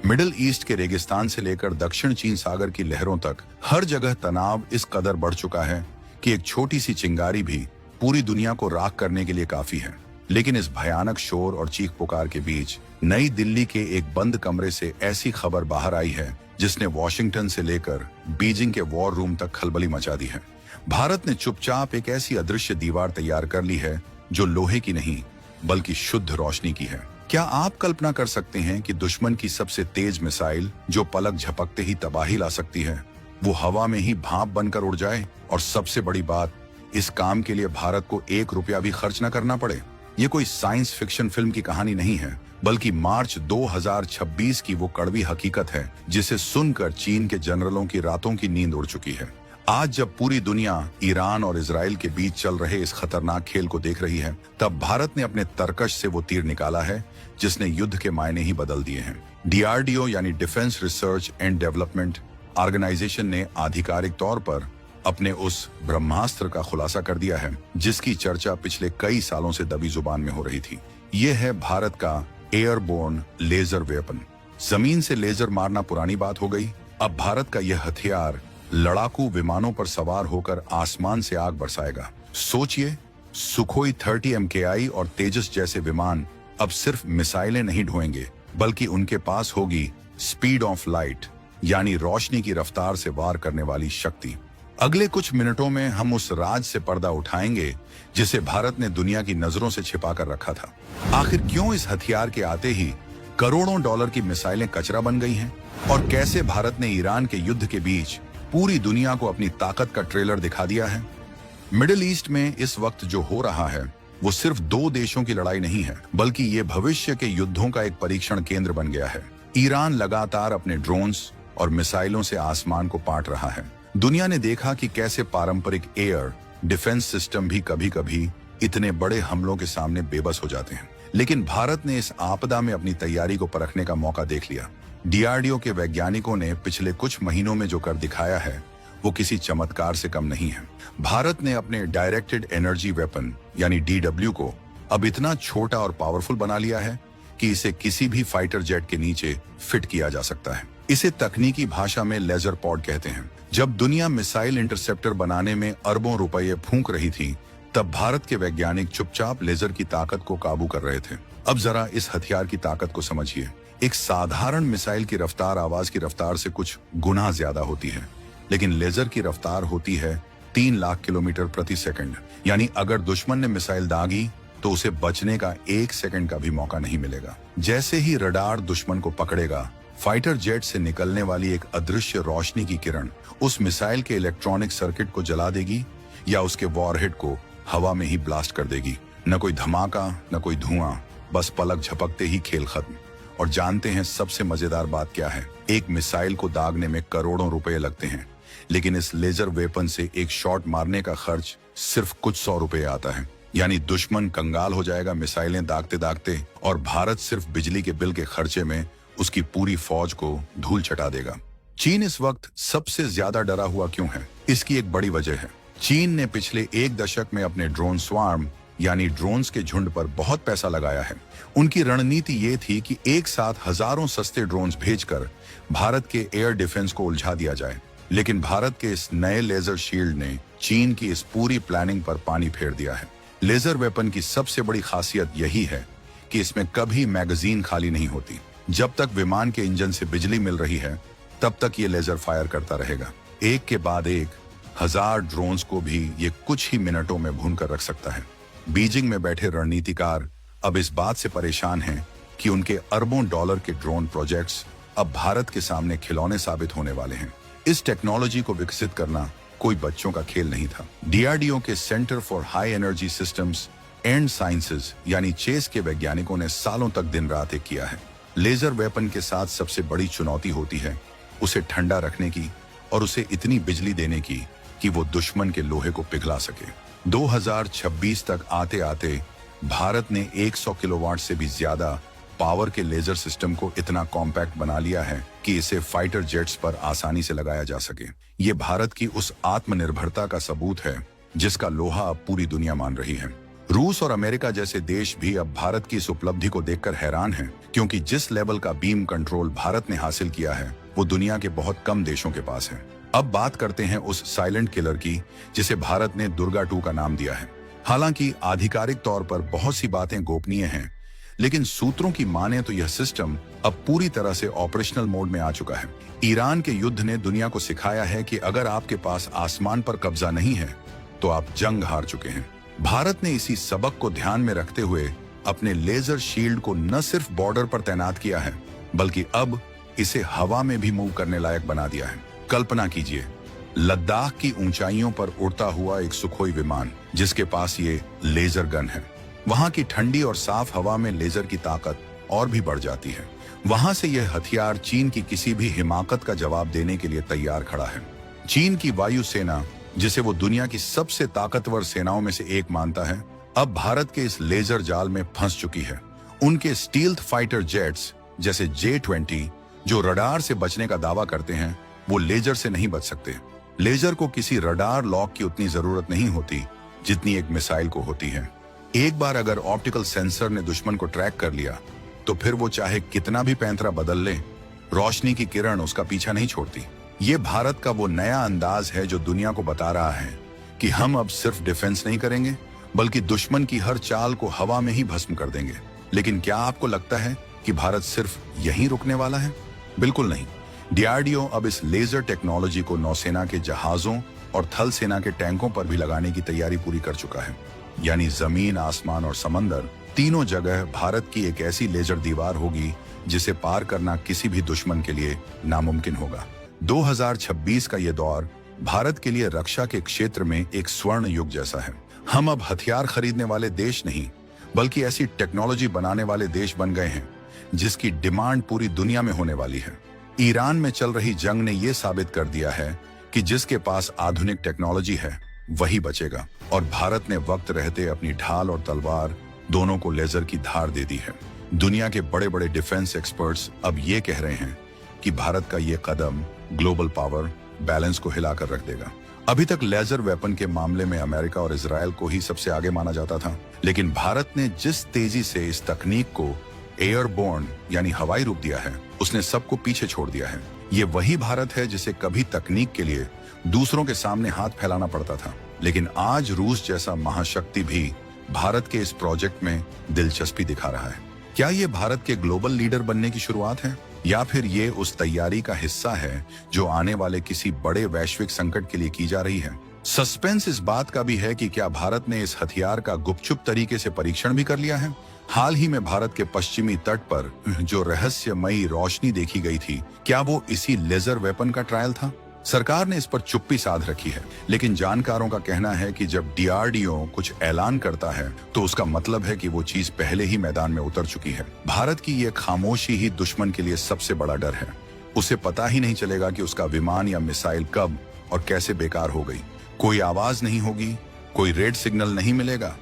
Middle east के रेगिस्तान से लेकर दक्षिण चीन सागर की लहरों तक हर जगह तनाव इस कदर बढ़ चुका है कि एक छोटी सी चिंगारी भी पूरी दुनिया को राख करने के लिए काफी है। लेकिन इस भयानक शोर और चीख पुकार के बीच नई दिल्ली के एक बंद कमरे से ऐसी खबर बाहर आई है जिसने वॉशिंगटन से लेकर बीजिंग के वॉर रूम तक खलबली मचा दी है। भारत ने चुपचाप एक ऐसी अदृश्य दीवार तैयार कर ली है जो लोहे की नहीं बल्कि शुद्ध रोशनी की है। क्या आप कल्पना कर सकते हैं कि दुश्मन की सबसे तेज मिसाइल जो पलक झपकते ही तबाही ला सकती है, वो हवा में ही भाप बनकर उड़ जाए? और सबसे बड़ी बात, इस काम के लिए भारत को 1 रुपया भी खर्च न करना पड़े। ये कोई साइंस फिक्शन फिल्म की कहानी नहीं है, बल्कि मार्च 2026 की वो कड़वी हकीकत है जिसे सुनकर चीन के जनरलों की रातों की नींद उड़ चुकी है। आज जब पूरी दुनिया ईरान और इजराइल के बीच चल रहे इस खतरनाक खेल को देख रही है, तब भारत ने अपने तरकश से वो तीर निकाला है जिसने युद्ध के मायने ही बदल दिए हैं। डीआरडीओ यानी Defence Research and Development Organisation ने आधिकारिक तौर पर अपने उस ब्रह्मास्त्र का खुलासा कर दिया है जिसकी चर्चा पिछले कई सालों से दबी जुबान में हो रही थी। ये है भारत का एयरबोर्न लेजर वेपन। जमीन से लेजर मारना पुरानी बात हो गई। अब भारत का यह हथियार लड़ाकू विमानों पर सवार होकर आसमान से आग बरसाएगा। सोचिए, सुखोई 30 MKI और तेजस जैसे विमान अब सिर्फ मिसाइलें नहीं ढोएंगे, बल्कि उनके पास होगी स्पीड ऑफ लाइट यानी रोशनी की रफ्तार से वार करने वाली शक्ति। अगले कुछ मिनटों में हम उस राज से पर्दा उठाएंगे जिसे भारत ने दुनिया की नजरों से छिपा कर रखा था। आखिर क्यों इस हथियार के आते ही करोड़ों डॉलर की मिसाइलें कचरा बन गई हैं? और कैसे भारत ने ईरान के युद्ध के बीच पूरी दुनिया को अपनी ताकत का ट्रेलर दिखा दिया है? मिडिल ईस्ट में इस वक्त जो हो रहा है वो सिर्फ 2 देशों की लड़ाई नहीं है, बल्कि ये भविष्य के युद्धों का एक परीक्षण केंद्र बन गया है। ईरान लगातार अपने ड्रोन्स और मिसाइलों से आसमान को पाट रहा है। दुनिया ने देखा कि कैसे पारंपरिक एयर डिफेंस सिस्टम भी कभी-कभी इतने बड़े हमलों के सामने बेबस हो जाते हैं। लेकिन भारत ने इस आपदा में अपनी तैयारी को परखने का मौका देख लिया। डीआरडीओ के वैज्ञानिकों ने पिछले कुछ महीनों में जो कर दिखाया है वो किसी चमत्कार से कम नहीं है। भारत ने अपने डायरेक्टेड एनर्जी वेपन यानी DW को अब इतना छोटा और पावरफुल बना लिया है कि इसे किसी भी फाइटर जेट के नीचे फिट किया जा सकता है। इसे तकनीकी भाषा में लेजर पॉड कहते हैं। जब दुनिया मिसाइल इंटरसेप्टर बनाने में अरबों रुपए फूंक रही थी, तब भारत के वैज्ञानिक चुपचाप लेजर की ताकत को काबू कर रहे थे। अब जरा इस हथियार की ताकत को समझिए। एक साधारण मिसाइल की रफ्तार आवाज की रफ्तार से कुछ गुना ज्यादा होती है, लेकिन लेजर की रफ्तार होती है 3 लाख किलोमीटर प्रति सेकंड। यानी अगर दुश्मन ने मिसाइल दागी तो उसे बचने का 1 सेकंड का भी मौका नहीं मिलेगा। जैसे ही रडार दुश्मन को पकड़ेगा, फाइटर जेट से निकलने वाली एक अदृश्य रोशनी की किरण उस मिसाइल के इलेक्ट्रॉनिक सर्किट को जला देगी या उसके वॉरहेड को हवा में ही ब्लास्ट कर देगी। न कोई धमाका, न कोई धुआं, बस पलक झपकते ही खेल खत्म। और जानते हैं सबसे मजेदार बात क्या है? एक मिसाइल को दागने में करोड़ों रुपए लगते हैं, लेकिन इस लेजर वेपन से एक शॉट मारने का खर्च सिर्फ कुछ 100 रुपए आता है। यानी दुश्मन कंगाल हो जाएगा मिसाइलें दागते दागते, और भारत सिर्फ बिजली के बिल के खर्चे में उसकी पूरी फौज को धूल चटा देगा। चीन इस वक्त सबसे ज्यादा डरा हुआ क्यों है? इसकी एक बड़ी वजह है। चीन ने पिछले 1 दशक में अपने ड्रोन स्वार्म यानी ड्रोन्स के झुंड पर बहुत पैसा लगाया है। उनकी रणनीति ये थी कि एक साथ हजारों सस्ते ड्रोन्स भेजकर भारत के एयर डिफेंस को उलझा दिया जाए। लेकिन भारत के इस नए लेजर शील्ड ने चीन की इस पूरी प्लानिंग पर पानी फेर दिया है। लेजर वेपन की सबसे बड़ी खासियत यही है कि इसमें कभी मैगजीन खाली नहीं होती। जब तक विमान के इंजन से बिजली मिल रही है, तब तक ये लेजर फायर करता रहेगा। एक के बाद एक 1000 ड्रोन्स को भी ये कुछ ही मिनटों में भून कर रख सकता है। बीजिंग में बैठे रणनीतिकार अब इस बात से परेशान हैं कि उनके अरबों डॉलर के ड्रोन प्रोजेक्ट्स अब भारत के सामने खिलौने साबित होने वाले हैं। इस टेक्नोलॉजी को विकसित करना कोई बच्चों का खेल नहीं था। डीआरडीओ के centre for high energy systems and sciences यानी चेस के वैज्ञानिकों ने सालों तक दिन रात एक किया है। लेजर वेपन के साथ सबसे बड़ी चुनौती होती है उसे ठंडा रखने की और उसे इतनी बिजली देने की कि वो दुश्मन के लोहे को पिघला सके। 2026 तक आते आते भारत ने 100 किलोवाट से भी ज्यादा पावर के लेजर सिस्टम को इतना कॉम्पैक्ट बना लिया है कि इसे फाइटर जेट्स पर आसानी से लगाया जा सके। ये भारत की उस आत्मनिर्भरता का सबूत है जिसका लोहा अब पूरी दुनिया मान रही है। रूस और अमेरिका जैसे देश भी अब भारत की इस उपलब्धि को देखकर हैरान हैं, क्योंकि जिस लेवल का बीम कंट्रोल भारत ने हासिल किया है वो दुनिया के बहुत कम देशों के पास है। अब बात करते हैं उस साइलेंट किलर की जिसे भारत ने दुर्गा 2 का नाम दिया है। हालांकि आधिकारिक तौर पर बहुत सी बातें गोपनीय हैं, लेकिन सूत्रों की माने तो यह सिस्टम अब पूरी तरह से ऑपरेशनल मोड में आ चुका है। ईरान के युद्ध ने दुनिया को सिखाया है कि अगर आपके पास आसमान पर कब्जा नहीं है तो आप जंग हार चुके हैं। भारत ने इसी सबक को ध्यान में रखते हुए अपने लेजर शील्ड को न सिर्फ बॉर्डर पर तैनात किया है, बल्कि अब इसे हवा में भी मूव करने लायक बना दिया है। कल्पना कीजिए, लद्दाख की ऊंचाइयों पर उड़ता हुआ एक सुखोई विमान जिसके पास ये लेजर गन है। वहां की ठंडी और साफ हवा में लेजर की ताकत और भी बढ़ जाती है। वहां से यह हथियार चीन की किसी भी हिमाकत का जवाब देने के लिए तैयार खड़ा है। चीन की वायु सेना, जिसे वो दुनिया की सबसे ताकतवर सेनाओं में से एक मानता है, अब भारत के इस लेजर जाल में फंस चुकी है। उनके स्टील्थ फाइटर जेट्स जैसे J-20 जो रडार से बचने का दावा करते हैं, वो लेजर से नहीं बच सकते। लेजर को किसी रडार लॉक की उतनी जरूरत नहीं होती जितनी एक मिसाइल को होती है। एक बार अगर ऑप्टिकल सेंसर ने दुश्मन को ट्रैक कर लिया तो फिर वो चाहे कितना भी पैंतरा बदल ले, रोशनी की किरण उसका पीछा नहीं छोड़ती। ये भारत का वो नया अंदाज है जो दुनिया को बता रहा है कि हम अब सिर्फ डिफेंस नहीं करेंगे, बल्कि दुश्मन की हर चाल को हवा में ही भस्म कर देंगे। लेकिन क्या आपको लगता है कि भारत सिर्फ यहीं रुकने वाला है? बिल्कुल नहीं। DRDO अब इस लेजर टेक्नोलॉजी को नौसेना के जहाजों और थल सेना के टैंकों पर भी लगाने की तैयारी पूरी कर चुका है। यानी जमीन, आसमान और समंदर, तीनों जगह भारत की एक ऐसी लेजर दीवार होगी जिसे पार करना किसी भी दुश्मन के लिए नामुमकिन होगा। 2026 का ये दौर भारत के लिए रक्षा के क्षेत्र में एक स्वर्ण युग जैसा है। हम अब हथियार खरीदने वाले देश नहीं, बल्कि ऐसी टेक्नोलॉजी बनाने वाले देश बन गए हैं जिसकी डिमांड पूरी दुनिया में होने वाली है। ईरान में चल रही जंग ने यह साबित कर दिया है कि जिसके पास आधुनिक टेक्नोलॉजी है वही बचेगा, और भारत ने वक्त रहते अपनी ढाल और तलवार दोनों को लेजर की धार दे दी है। दुनिया के बड़े बड़े डिफेंस एक्सपर्ट्स अब ये कह रहे हैं कि भारत का ये कदम ग्लोबल पावर बैलेंस को हिलाकर रख देगा। अभी तक लेजर वेपन के मामले में अमेरिका और इजराइल को ही सबसे आगे माना जाता था, लेकिन भारत ने जिस तेजी से इस तकनीक को एयरबोर्न यानी हवाई रूप दिया है, उसने सबको पीछे छोड़ दिया है। ये वही भारत है जिसे कभी तकनीक के लिए दूसरों के सामने हाथ फैलाना पड़ता था, लेकिन आज रूस जैसा महाशक्ति भी भारत के इस प्रोजेक्ट में दिलचस्पी दिखा रहा है। क्या ये भारत के ग्लोबल लीडर बनने की शुरुआत है, या फिर ये उस तैयारी का हिस्सा है जो आने वाले किसी बड़े वैश्विक संकट के लिए की जा रही है? सस्पेंस इस बात का भी है कि क्या भारत ने इस हथियार का गुपचुप तरीके से परीक्षण भी कर लिया है। हाल ही में भारत के पश्चिमी तट पर जो रहस्यमयी रोशनी देखी गई थी, क्या वो इसी लेजर वेपन का ट्रायल था? सरकार ने इस पर चुप्पी साध रखी है, लेकिन जानकारों का कहना है कि जब DRDO कुछ ऐलान करता है तो उसका मतलब है कि वो चीज पहले ही मैदान में उतर चुकी है। भारत की ये खामोशी ही दुश्मन के लिए सबसे बड़ा डर है। उसे पता ही नहीं चलेगा कि उसका विमान या मिसाइल कब और कैसे बेकार हो गई। कोई आवाज नहीं होगी, कोई रेड सिग्नल नहीं मिलेगा,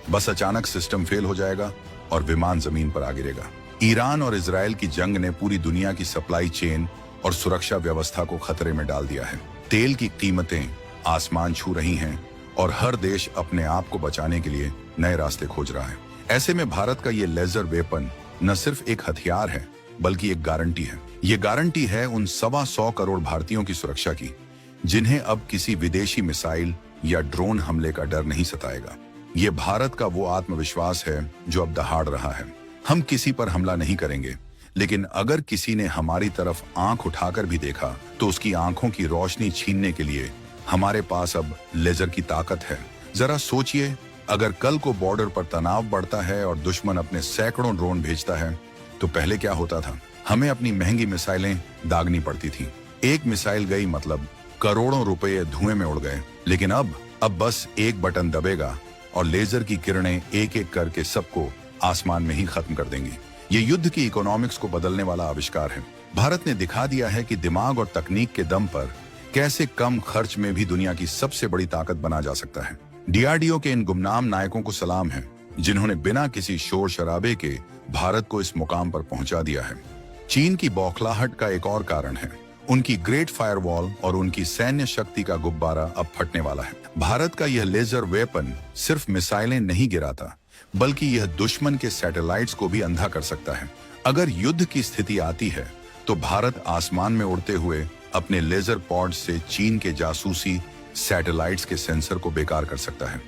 बस अचानक सिस्टम फेल हो जाएगा और विमान जमीन पर आ गिरेगा। ईरान और इजराइल की जंग ने पूरी दुनिया की सप्लाई चेन और सुरक्षा व्यवस्था को खतरे में डाल दिया है। तेल की कीमतें आसमान छू रही हैं और हर देश अपने आप को बचाने के लिए नए रास्ते खोज रहा है। ऐसे में भारत का ये लेजर वेपन न सिर्फ एक हथियार है, बल्कि एक गारंटी है। ये गारंटी है उन 125 करोड़ भारतीयों की सुरक्षा की, जिन्हें अब किसी विदेशी मिसाइल या ड्रोन हमले का डर नहीं सताएगा। ये भारत का वो आत्मविश्वास है जो अब दहाड़ रहा है। हम किसी पर हमला नहीं करेंगे, लेकिन अगर किसी ने हमारी तरफ आंख उठाकर भी देखा तो उसकी आंखों की रोशनी छीनने के लिए हमारे पास अब लेजर की ताकत है। जरा सोचिए, अगर कल को बॉर्डर पर तनाव बढ़ता है और दुश्मन अपने सैकड़ों ड्रोन भेजता है तो पहले क्या होता था? हमें अपनी महंगी मिसाइलें दागनी पड़ती थी। एक मिसाइल गई मतलब करोड़ों रुपए धुएं में उड़ गए। लेकिन अब बस एक बटन दबेगा और लेजर की किरणें एक एक करके सबको आसमान में ही खत्म कर देंगी। ये युद्ध की इकोनॉमिक्स को बदलने वाला आविष्कार है। भारत ने दिखा दिया है कि दिमाग और तकनीक के दम पर कैसे कम खर्च में भी दुनिया की सबसे बड़ी ताकत बना जा सकता है। DRDO के इन गुमनाम नायकों को सलाम है, जिन्होंने बिना किसी शोर शराबे के भारत को इस मुकाम पर पहुंचा दिया है। चीन की बौखलाहट का एक और कारण है, उनकी ग्रेट फायरवॉल और उनकी सैन्य शक्ति का गुब्बारा अब फटने वाला है। भारत का यह लेजर वेपन सिर्फ मिसाइलें नहीं गिराता, बल्कि यह दुश्मन के सैटेलाइट्स को भी अंधा कर सकता है। अगर युद्ध की स्थिति आती है तो भारत आसमान में उड़ते हुए अपने लेजर पॉड से चीन के जासूसी सैटेलाइट्स के सेंसर को बेकार कर सकता है।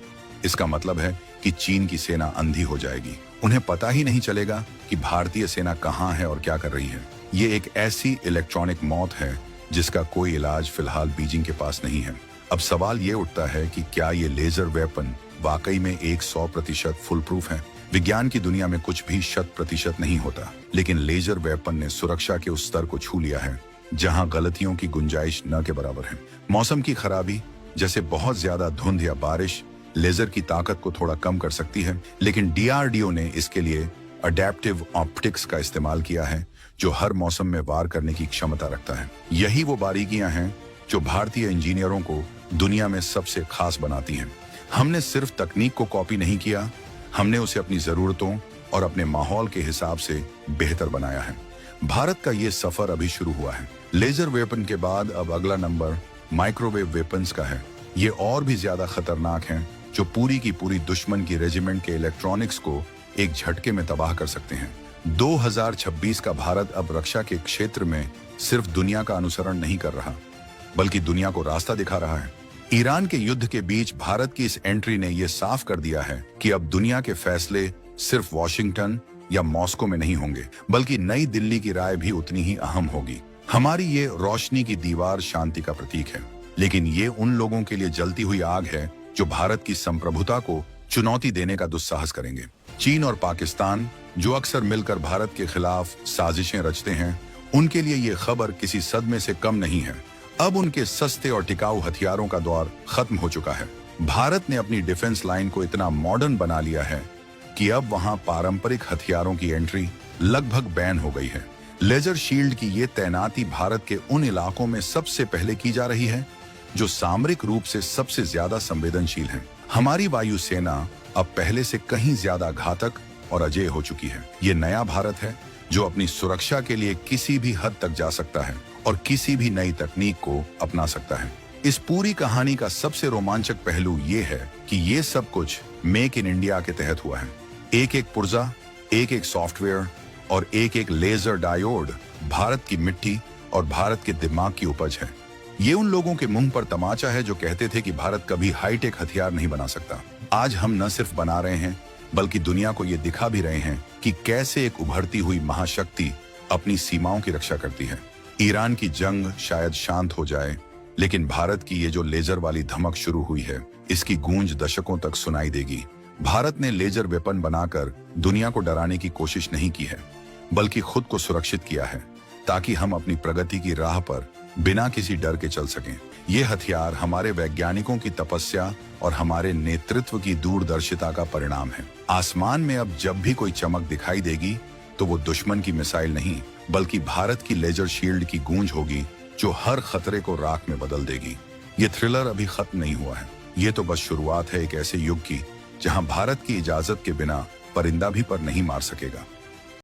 इसका मतलब है कि चीन की सेना अंधी हो जाएगी। उन्हें पता ही नहीं चलेगा कि भारतीय सेना कहां है और क्या कर रही है। ये एक ऐसी इलेक्ट्रॉनिक मौत है जिसका कोई इलाज फिलहाल बीजिंग के पास नहीं है। अब सवाल ये उठता है कि क्या ये लेजर वेपन वाकई में 100% फुल प्रूफ है। विज्ञान की दुनिया में कुछ भी 100% नहीं होता, लेकिन लेजर वेपन ने सुरक्षा के उस स्तर को छू लिया है जहां गलतियों की गुंजाइश न के बराबर है। मौसम की खराबी जैसे बहुत ज्यादा धुंध या बारिश लेजर की ताकत को थोड़ा कम कर सकती है, लेकिन डीआरडीओ ने इसके लिए अडेप्टिव ऑप्टिक्स का इस्तेमाल किया है जो हर मौसम में वार करने की क्षमता रखता है। यही वो बारीकियां हैं जो भारतीय इंजीनियरों को दुनिया में सबसे खास बनाती हैं। हमने सिर्फ तकनीक को कॉपी नहीं किया, हमने उसे अपनी जरूरतों और अपने माहौल के हिसाब से बेहतर बनाया है। भारत का ये सफर अभी शुरू हुआ है। लेजर वेपन के बाद अब अगला नंबर माइक्रोवेव वेपन्स का है। ये और भी ज्यादा खतरनाक हैं, जो पूरी की पूरी दुश्मन की रेजिमेंट के इलेक्ट्रॉनिक्स को एक झटके में तबाह कर सकते हैं। 2026 का भारत अब रक्षा के क्षेत्र में सिर्फ दुनिया का अनुसरण नहीं कर रहा, बल्कि दुनिया को रास्ता दिखा रहा है। ईरान के युद्ध के बीच भारत की इस एंट्री ने यह साफ कर दिया है कि अब दुनिया के फैसले सिर्फ वॉशिंगटन या मॉस्को में नहीं होंगे, बल्कि नई दिल्ली की राय भी उतनी ही अहम होगी। हमारी ये रोशनी की दीवार शांति का प्रतीक है, लेकिन ये उन लोगों के लिए जलती हुई आग है जो भारत की संप्रभुता को चुनौती देने का दुस्साहस करेंगे। चीन और पाकिस्तान, जो अक्सर मिलकर भारत के खिलाफ साजिशें रचते हैं, उनके लिए ये खबर किसी सदमे से कम नहीं है। अब उनके सस्ते और टिकाऊ हथियारों का दौर खत्म हो चुका है। भारत ने अपनी डिफेंस लाइन को इतना मॉडर्न बना लिया है कि अब वहां पारंपरिक हथियारों की एंट्री लगभग बैन हो गई है। लेजर शील्ड की ये तैनाती भारत के उन इलाकों में सबसे पहले की जा रही है जो सामरिक रूप से सबसे ज्यादा संवेदनशील हैं। हमारी वायुसेना अब पहले से कहीं ज्यादा घातक और अजेय हो चुकी है। ये नया भारत है जो अपनी सुरक्षा के लिए किसी भी हद तक जा सकता है और किसी भी नई तकनीक को अपना सकता है। इस पूरी कहानी का सबसे रोमांचक पहलू ये है कि ये सब कुछ मेक इन इंडिया के तहत हुआ है। एक एक पुर्जा, एक एक सॉफ्टवेयर और एक एक लेजर डायोड भारत की मिट्टी और भारत के दिमाग की उपज है। ये उन लोगों के मुंह पर तमाचा है जो कहते थे कि भारत कभी हाईटेक हथियार नहीं बना सकता। आज हम न सिर्फ बना रहे हैं, बल्कि दुनिया को ये दिखा भी रहे हैं कि कैसे एक उभरती हुई महाशक्ति अपनी सीमाओं की रक्षा करती है। ईरान की जंग शायद शांत हो जाए, लेकिन भारत की ये जो लेजर वाली धमक शुरू हुई है, इसकी गूंज दशकों तक सुनाई देगी। भारत ने लेजर वेपन बनाकर दुनिया को डराने की कोशिश नहीं की है, बल्कि खुद को सुरक्षित किया है, ताकि हम अपनी प्रगति की राह पर बिना किसी डर के चल सकें। ये हथियार हमारे वैज्ञानिकों की तपस्या और हमारे नेतृत्व की दूरदर्शिता का परिणाम है। आसमान में अब जब भी कोई चमक दिखाई देगी, तो वो दुश्मन की मिसाइल नहीं, बल्कि भारत की लेजर शील्ड की गूंज होगी, जो हर खतरे को राख में बदल देगी। ये थ्रिलर अभी खत्म नहीं हुआ है। ये तो बस शुरुआत है एक ऐसे युग की जहां भारत की इजाजत के बिना परिंदा भी पर नहीं मार सकेगा।